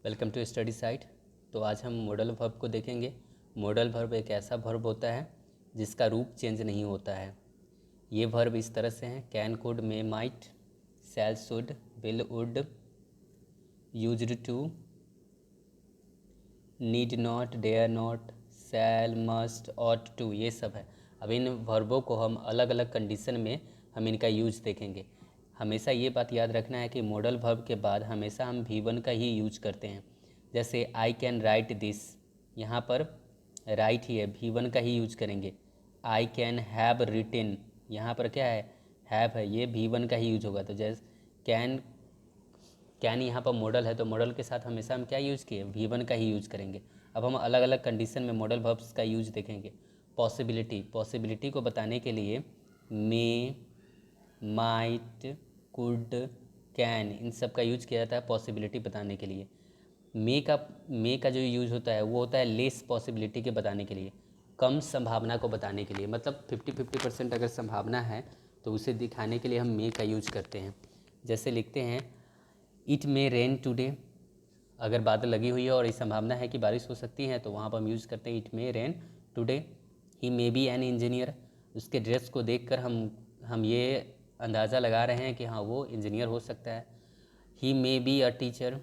Welcome to study site. तो आज हम मॉडल वर्ब को देखेंगे। मॉडल वर्ब एक ऐसा वर्ब होता है जिसका रूप चेंज नहीं होता है। ये वर्ब इस तरह से हैं: can, could, may, might, shall, should, will, would, used to, need not, dare not, shall, must, ought to, ये सब है। अब इन वर्बों को हम अलग अलग कंडीशन में हम इनका यूज देखेंगे। हमेशा ये बात याद रखना है कि मॉडल वर्ब के बाद हमेशा हम V1 का ही यूज करते हैं। जैसे आई कैन राइट दिस, यहाँ पर राइट ही है, V1 का ही यूज करेंगे। आई कैन हैव रिटेन, यहाँ पर क्या है, हैव है, ये V1 का ही यूज होगा। तो जैसे कैन, कैन यहाँ पर मॉडल है तो मॉडल के साथ हमेशा हम क्या यूज़ किए, V1 का ही यूज़ करेंगे। अब हम अलग अलग कंडीशन में मॉडल वर्ब्स का यूज देखेंगे। पॉसिबिलिटी, पॉसिबिलिटी को बताने के लिए मे, माइट, कुड, कैन, इन सब का यूज किया जाता है पॉसिबिलिटी बताने के लिए। मे का जो यूज होता है वो होता है लेस पॉसिबिलिटी के बताने के लिए, कम संभावना को बताने के लिए। मतलब 50-50% अगर संभावना है तो उसे दिखाने के लिए हम मे का यूज करते हैं। जैसे लिखते हैं इट मे रेन टुडे, अगर बादल लगी हुई है और इस संभावना है कि बारिश हो सकती है तो वहाँ पर हम यूज़ करते हैं it may rain today. He may be an engineer, उसके ड्रेस को देखकर हम ये अंदाज़ा लगा रहे हैं कि हाँ वो इंजीनियर हो सकता है। ही मे बी अ टीचर,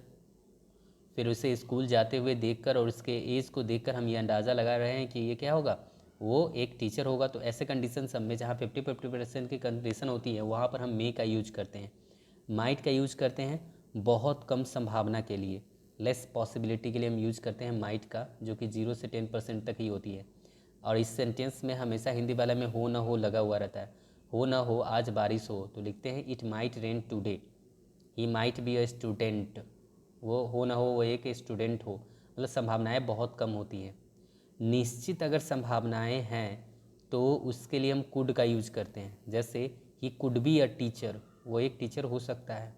फिर उसे स्कूल जाते हुए देखकर और उसके एज को देखकर हम ये अंदाज़ा लगा रहे हैं कि ये क्या होगा, वो एक टीचर होगा। तो ऐसे कंडीशन सब में जहाँ 50-50% की कंडीशन होती है वहाँ पर हम मे का यूज करते हैं। माइट का यूज करते हैं बहुत कम संभावना के लिए, लेस पॉसिबिलिटी के लिए हम यूज करते हैं माइट का, जो कि 0 से 10% तक ही होती है। और इस सेंटेंस में हमेशा हिंदी वाला में हो ना हो लगा हुआ रहता है। हो ना हो आज बारिश हो तो लिखते हैं it might rain today. He might be a student, वो हो ना हो वो एक स्टूडेंट हो, मतलब संभावनाएं बहुत कम होती हैं। निश्चित अगर संभावनाएं हैं तो उसके लिए हम कुड का यूज करते हैं। जैसे he could be a teacher, वो एक टीचर हो सकता है।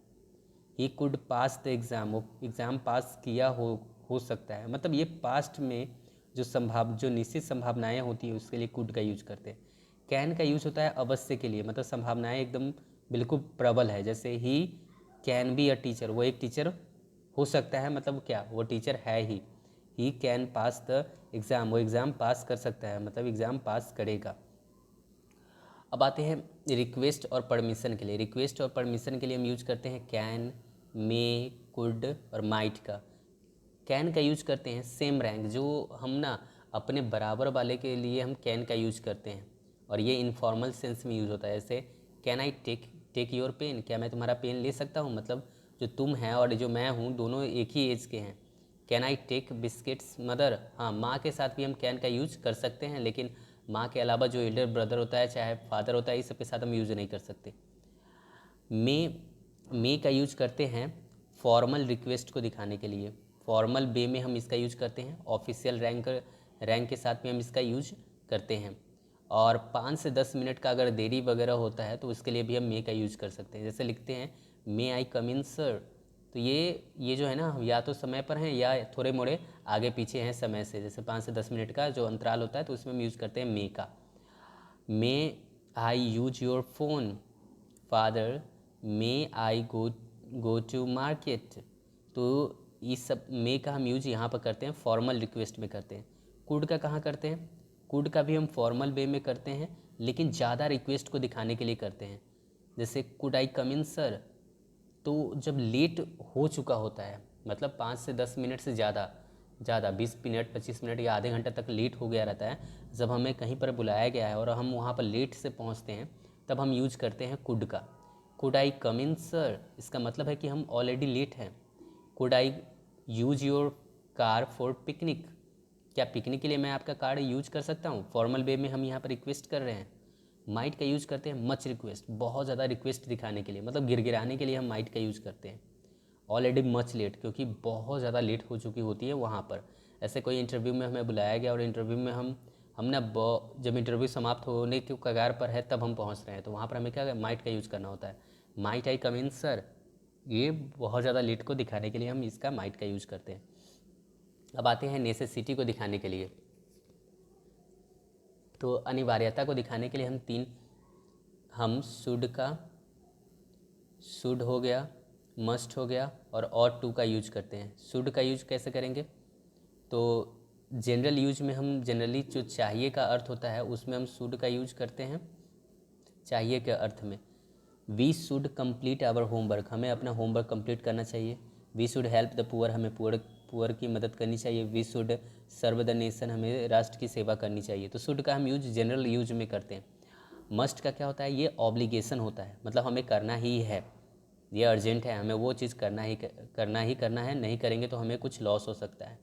He could pass the exam, वो एग्ज़ाम पास किया हो सकता है। मतलब ये पास्ट में जो निश्चित संभावनाएं होती है उसके लिए कुड का यूज करते हैं। कैन का यूज होता है अवश्य के लिए, मतलब संभावनाएं एकदम बिल्कुल प्रबल है। जैसे he can be a teacher, वो एक टीचर हो सकता है, मतलब क्या, वो टीचर है he can pass the exam, वो एग्ज़ाम पास कर सकता है, मतलब एग्ज़ाम पास करेगा। अब आते हैं रिक्वेस्ट और परमिशन के लिए। रिक्वेस्ट और परमिशन के लिए हम यूज करते हैं कैन, मे, कुड और माइट का। कैन का यूज करते हैं सेम रैंक, जो हम ना अपने बराबर वाले के लिए हम कैन का यूज करते हैं, और ये इनफॉर्मल सेंस में यूज होता है। जैसे can I take your pen, क्या मैं तुम्हारा पेन ले सकता हूँ, मतलब जो तुम हैं और जो मैं हूँ दोनों एक ही एज के हैं। Can I take biscuits mother, हाँ माँ के साथ भी हम कैन का यूज कर सकते हैं, लेकिन माँ के अलावा जो एल्डर ब्रदर होता है चाहे फादर होता है इस सब के साथ हम यूज नहीं कर सकते। मे का यूज करते हैं फॉर्मल रिक्वेस्ट को दिखाने के लिए। फॉर्मल वे में हम इसका यूज करते हैं, ऑफिशियल रैंक के साथ में हम इसका यूज करते हैं। और 5 से 10 मिनट का अगर देरी वगैरह होता है तो उसके लिए भी हम मे का यूज कर सकते हैं। जैसे लिखते हैं मे आई कम इन सर, तो ये जो है ना या तो समय पर हैं या थोड़े मोड़े आगे पीछे हैं समय से। जैसे 5 से 10 मिनट का जो अंतराल होता है तो उसमें हम यूज़ करते हैं मे का। May I use your phone father, may I go to market. तो इस सब मे का हम यूज यहाँ पर करते हैं, फॉर्मल रिक्वेस्ट में करते हैं। कुड का कहाँ करते हैं, कुड का भी हम फॉर्मल वे में करते हैं लेकिन ज़्यादा रिक्वेस्ट को दिखाने के लिए करते हैं। जैसे could I come in sir, तो जब लेट हो चुका होता है, मतलब 5 से 10 मिनट से ज़्यादा 20 मिनट 25 मिनट या आधे घंटे तक लेट हो गया रहता है, जब हमें कहीं पर बुलाया गया है और हम वहाँ पर लेट से पहुँचते हैं तब हम यूज करते हैं कुड का। Could I come in sir, इसका मतलब है कि हम ऑलरेडी लेट हैं। Could I use your car for picnic, क्या पिकनिक के लिए मैं आपका कार यूज कर सकता हूँ। फॉर्मल वे में हम यहाँ पर रिक्वेस्ट कर रहे हैं। माइट का यूज़ करते हैं मच रिक्वेस्ट, बहुत ज़्यादा रिक्वेस्ट दिखाने के लिए, मतलब गिरगिराने के लिए हम माइट का यूज़ करते हैं। ऑलरेडी मच लेट, क्योंकि बहुत ज़्यादा लेट हो चुकी होती है वहाँ पर। ऐसे कोई इंटरव्यू में हमें बुलाया गया और इंटरव्यू में हम ना जब इंटरव्यू समाप्त होने के कगार पर है तब हम पहुँच रहे हैं, तो वहाँ पर हमें क्या माइट का यूज़ करना होता है। Might I come in sir, ये बहुत ज़्यादा लेट को दिखाने के लिए हम इसका माइट का यूज़ करते हैं। अब आते हैं नेसेसिटी को दिखाने के लिए। तो अनिवार्यता को दिखाने के लिए हम शुड का, शुड हो गया, मस्ट हो गया और ऑट टू का यूज करते हैं। शुड का यूज कैसे करेंगे? तो जनरल यूज में हम जनरली जो चाहिए का अर्थ होता है उसमें हम शुड का यूज करते हैं चाहिए के अर्थ में। We should complete our homework, हमें अपना होमवर्क कंप्लीट करना चाहिए। We should help the poor, हमें पुअर की मदद करनी चाहिए। We should serve the nation, हमें राष्ट्र की सेवा करनी चाहिए। तो शुड का हम यूज जनरल यूज में करते हैं। मस्ट का क्या होता है? ये ऑब्लिगेशन होता है, मतलब हमें करना ही है, ये अर्जेंट है, हमें वो चीज़ करना है, नहीं करेंगे तो हमें कुछ लॉस हो सकता है।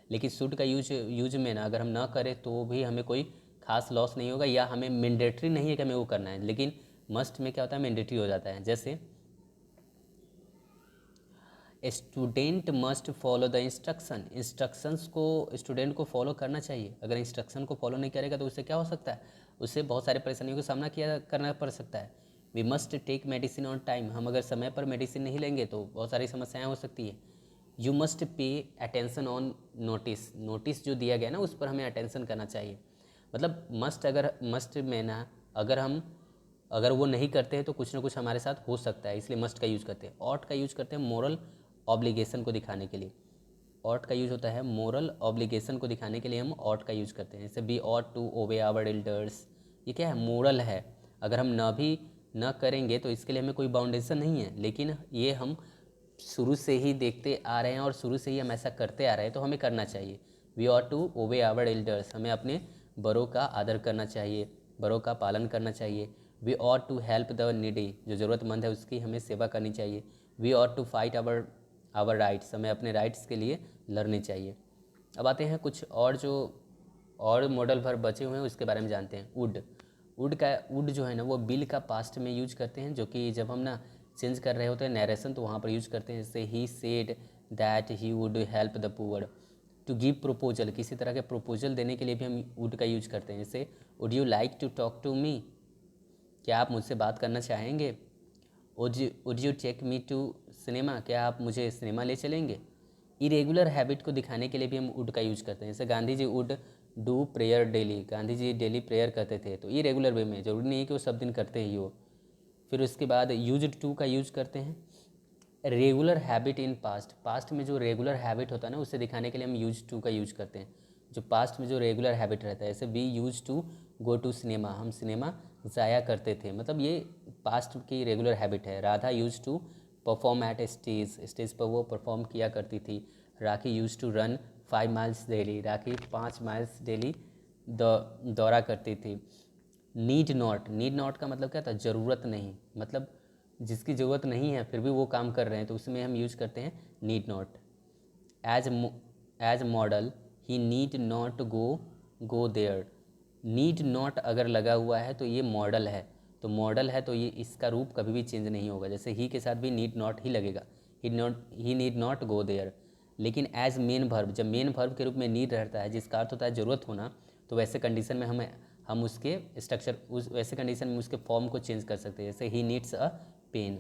लेकिन शुड का यूज में ना अगर हम ना करें तो भी हमें कोई खास लॉस नहीं होगा, या हमें मैंडेटरी नहीं है कि हमें वो करना है। लेकिन मस्ट में क्या होता है? मैंडेटरी हो जाता है। जैसे student must follow the instructions को स्टूडेंट को फॉलो करना चाहिए। अगर इंस्ट्रक्शन को फॉलो नहीं करेगा तो उससे क्या हो सकता है? उससे बहुत सारी परेशानियों का सामना करना पड़ सकता है। We must take medicine on time, हम अगर समय पर मेडिसिन नहीं लेंगे तो बहुत सारी समस्याएं हो सकती है। You must pay attention on notice जो दिया गया ना उस पर हमें अटेंशन करना चाहिए। मतलब मस्ट में ना अगर वो नहीं करते हैं तो कुछ ना कुछ हमारे साथ हो सकता है, इसलिए मस्ट का यूज़ करते हैं। ऑट का यूज़ करते हैं मोरल ऑब्लिगेशन को दिखाने के लिए। ऑट का यूज़ होता है मोरल ऑब्लिगेशन को दिखाने के लिए, हम ऑट का यूज़ करते हैं। जैसे be ought to obey our elders, ये क्या है? मोरल है। अगर हम ना करेंगे तो इसके लिए हमें कोई बाउंडेशन नहीं है, लेकिन ये हम शुरू से ही देखते आ रहे हैं और शुरू से ही हम ऐसा करते आ रहे हैं तो हमें करना चाहिए। We ought to obey our elders, हमें अपने बड़ों का आदर करना चाहिए, बड़ों का पालन करना चाहिए। We ought to help the needy, जो ज़रूरतमंद है उसकी हमें सेवा करनी चाहिए। We ought to fight our rights, हमें अपने राइट्स के लिए लड़ने चाहिए। अब आते हैं कुछ और मॉडल वर्ब बचे हुए हैं उसके बारे में जानते हैं। वुड जो है ना वो बिल का पास्ट में यूज करते हैं, जो कि जब हम ना चेंज कर रहे होते हैं नरेशन तो वहाँ पर यूज करते हैं। जैसे he said that he would help the poor. To give proposal, किसी तरह के प्रपोजल देने के लिए भी हम वुड का यूज करते हैं। जैसे would you like to talk to me, क्या आप मुझसे बात करना चाहेंगे? Would you take me to cinema, क्या आप मुझे सिनेमा ले चलेंगे? इरेगुलर हैबिट को दिखाने के लिए भी हम वुड का यूज करते हैं। जैसे Gandhi ji would do prayer daily, Gandhi ji daily prayer करते थे, तो इरेगुलर वे में, जरूरी नहीं है कि वो सब दिन करते ही हो। फिर उसके बाद यूज्ड टू का यूज करते हैं। रेगुलर हैबिट इन पास्ट में जो रेगुलर हैबिट होता है ना उसे दिखाने के लिए हम यूज टू का यूज करते हैं। जो पास्ट में जो रेगुलर हैबिट रहता है, जैसे we use to go to cinema, हम सिनेमा जाया करते थे, मतलब ये पास्ट की रेगुलर हैबिट है। Radha use to perform at stage पर वो परफॉर्म किया करती थी। Rakhi use to run 5 miles daily, Rakhi 5 miles daily दौड़ा करती थी। नीड नॉट का मतलब क्या था? ज़रूरत नहीं, मतलब जिसकी ज़रूरत नहीं है फिर भी वो काम कर रहे हैं तो उसमें हम यूज़ करते हैं need not. As as modal he need not go there. Need not अगर लगा हुआ है तो ये मॉडल है, तो मॉडल है तो ये इसका रूप कभी भी चेंज नहीं होगा। जैसे ही के साथ भी नीड नॉट ही लगेगा, ही नीड नॉट गो देयर। लेकिन एज मेन वर्ब, जब मेन वर्ब के रूप में नीड रहता है जिसका अर्थ होता है ज़रूरत होना, तो वैसे कंडीशन में हम उसके स्ट्रक्चर वैसे कंडीशन में उसके फॉर्म को चेंज कर सकते हैं। जैसे ही needs a pen.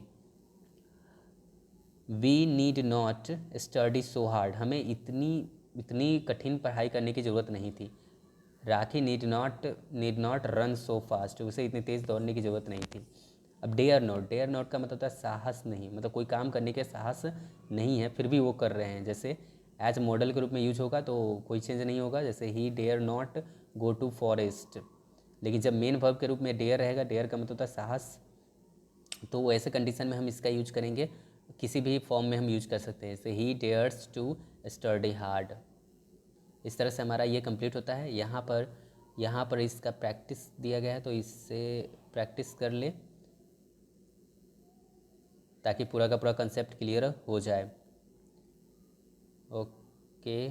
We need not study so hard, हमें इतनी कठिन पढ़ाई करने की ज़रूरत नहीं थी। Rakhi need not run so fast, उसे इतनी तेज़ दौड़ने की ज़रूरत नहीं थी। अब डेयर नॉट का मतलब होता है साहस नहीं, मतलब कोई काम करने के साहस नहीं है फिर भी वो कर रहे हैं। जैसे एज मॉडल के रूप में यूज होगा तो कोई चेंज नहीं होगा। जैसे he dare not go to forest, लेकिन जब मेन वर्ब के रूप में डेयर रहेगा, डेयर का मतलब होता है साहस, तो वो ऐसे कंडीशन में हम इसका यूज करेंगे, किसी भी फॉर्म में हम यूज कर सकते हैं। जैसे ही डेयर्स टू स्टडी हार्ड। इस तरह से हमारा ये कंप्लीट होता है। यहाँ पर इसका प्रैक्टिस दिया गया है तो इससे प्रैक्टिस कर ले ताकि पूरा का पूरा कंसेप्ट क्लियर हो जाए। ओके।